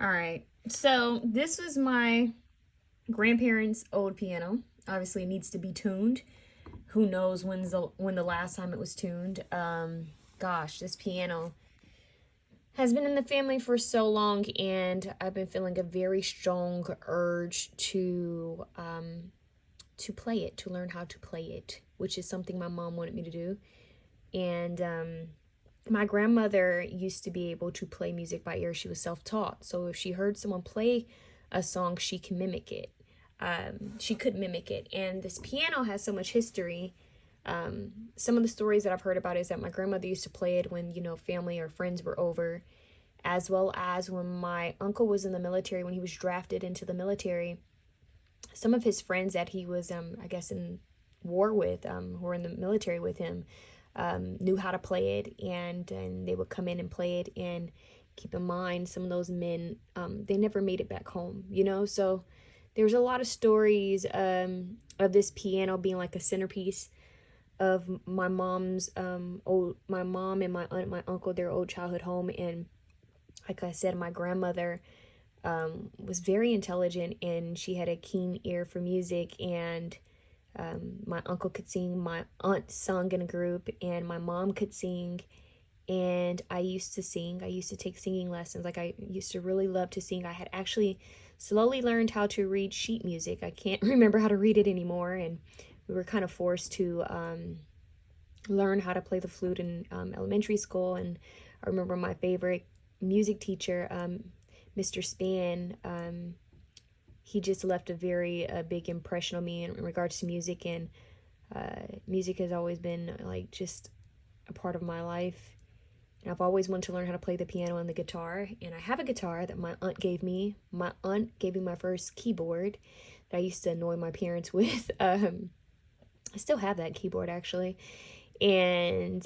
All right. So this was my grandparents' old piano. Obviously, it needs to be tuned. Who knows when the last time it was tuned? Gosh, this piano has been in the family for so long, and I've been feeling a very strong urge to play it, to learn how to play it, which is something my mom wanted me to do. And my grandmother used to be able to play music by ear. She was self-taught. So if she heard someone play a song, she can mimic it. She could mimic it. And this piano has so much history. Some of the stories that I've heard about is that my grandmother used to play it when, family or friends were over, as well as when my uncle was in the military, when he was drafted into the military. Some of his friends that he was, I guess, in war with, who were in the military with him, knew how to play it, and they would come in and play it. And keep in mind, some of those men, they never made it back home, So there's a lot of stories of this piano being like a centerpiece of my mom and my aunt, my uncle, their old childhood home. And like I said, my grandmother was very intelligent, and she had a keen ear for music. And my uncle could sing, my aunt sung in a group, and my mom could sing. And I used to sing. I used to take singing lessons. Like, I used to really love to sing. I had actually slowly learned how to read sheet music. I can't remember how to read it anymore. And we were kind of forced to learn how to play the flute in elementary school. And I remember my favorite music teacher, Mr. Span, he just left a very big impression on me in regards to music. And music has always been like just a part of my life. And I've always wanted to learn how to play the piano and the guitar. And I have a guitar that my aunt gave me. My aunt gave me my first keyboard that I used to annoy my parents with. I still have that keyboard, actually. And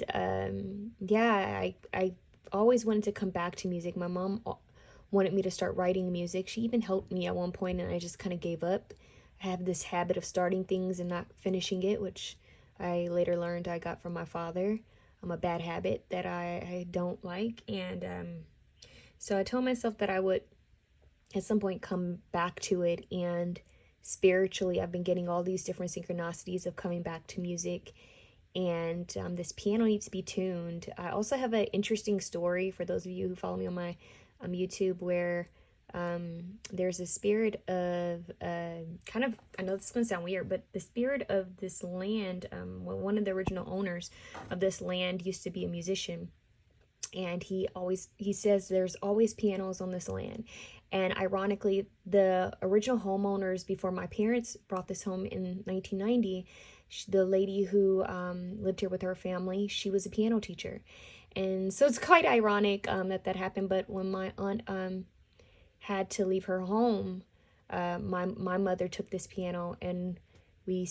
yeah, I always wanted to come back to music. My mom wanted me to start writing music. She even helped me at one point, and I just kind of gave up. I have this habit of starting things and not finishing it, which I later learned I got from my father. A bad habit that I don't like. And so I told myself that I would at some point come back to it. And spiritually, I've been getting all these different synchronicities of coming back to music. And this piano needs to be tuned. I also have an interesting story for those of you who follow me on my YouTube, where there's a spirit of kind of, I know this is going to sound weird, but the spirit of this land, one of the original owners of this land used to be a musician. And he says there's always pianos on this land. And ironically, the original homeowners before my parents brought this home in 1990, the lady who lived here with her family, she was a piano teacher. And so it's quite ironic that happened. But when my aunt had to leave her home, my mother took this piano, and we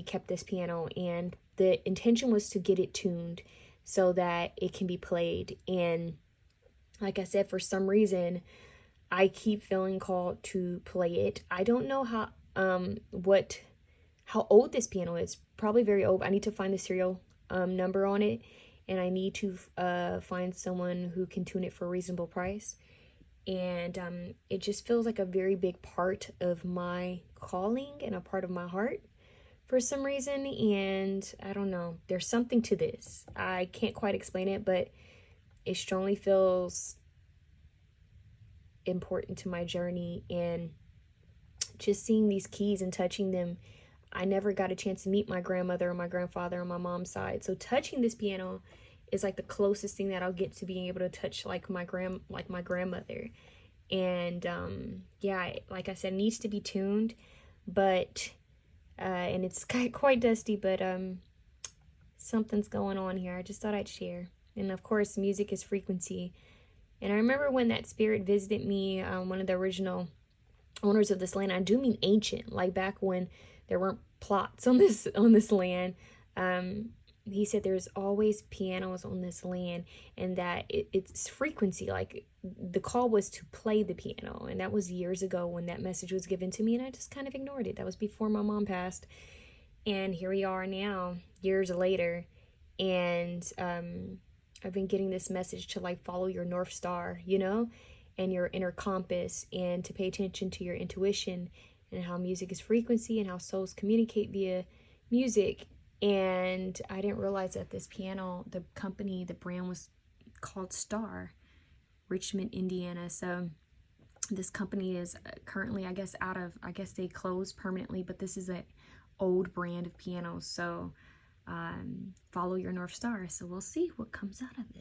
kept this piano. And the intention was to get it tuned so that it can be played. And like I said, for some reason, I keep feeling called to play it. I don't know how old this piano is. Probably very old. I need to find the serial number on it, and I need to find someone who can tune it for a reasonable price. And it just feels like a very big part of my calling and a part of my heart for some reason. And I don't know, there's something to this. I can't quite explain it, but it strongly feels important to my journey. And just seeing these keys and touching them, I never got a chance to meet my grandmother or my grandfather on my mom's side. So touching this piano is like the closest thing that I'll get to being able to touch like my grandmother. And yeah, like I said, it needs to be tuned, but and it's quite dusty, but something's going on here. I just thought I'd share. And of course, music is frequency. And I remember when that spirit visited me, one of the original owners of this land. I do mean ancient, like back when there weren't plots on this land. He said there's always pianos on this land, and that it's frequency. Like, the call was to play the piano, and that was years ago when that message was given to me, and I just kind of ignored it. That was before my mom passed, and here we are now, years later, and I've been getting this message to like follow your North Star, and your inner compass, and to pay attention to your intuition and how music is frequency and how souls communicate via music. And I didn't realize that this piano, the company, the brand was called Starr, Richmond, Indiana. So this company is currently, I guess, I guess they closed permanently, but this is an old brand of pianos. So follow your North Star. So we'll see what comes out of this.